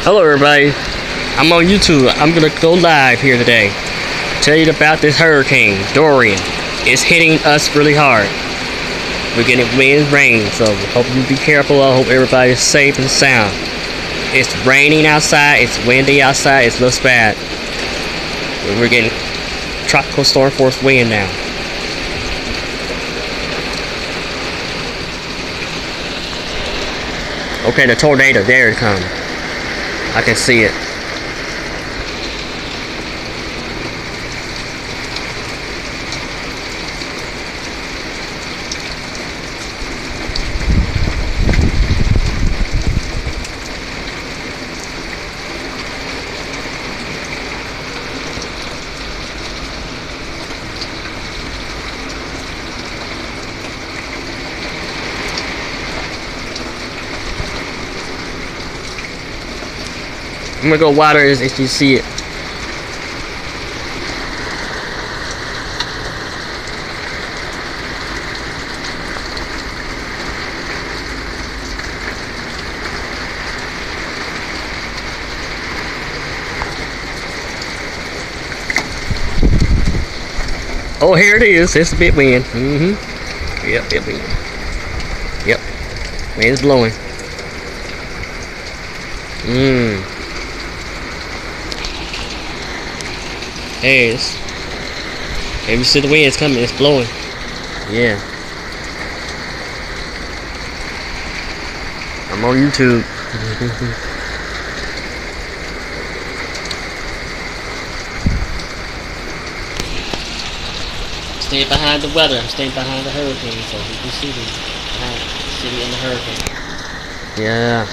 Hello everybody, I'm on YouTube. I'm gonna go live here today. Tell you about this hurricane, Dorian. It's hitting us really hard. We're getting wind, rain, so hope you be careful. I hope everybody's safe and sound. It's raining outside, it's windy outside, it looks bad. We're getting tropical storm force wind now. Okay, the tornado, there it comes. I can see it. I'm gonna go water if you see it. Oh, here it is. It's a bit wind. Yep, bit wind. Yep. Wind's blowing. Hey, if you see the wind, it's coming, it's blowing. Yeah. I'm on YouTube. Stay behind the weather. I'm staying behind the hurricane, so you can see me in the hurricane. Yeah.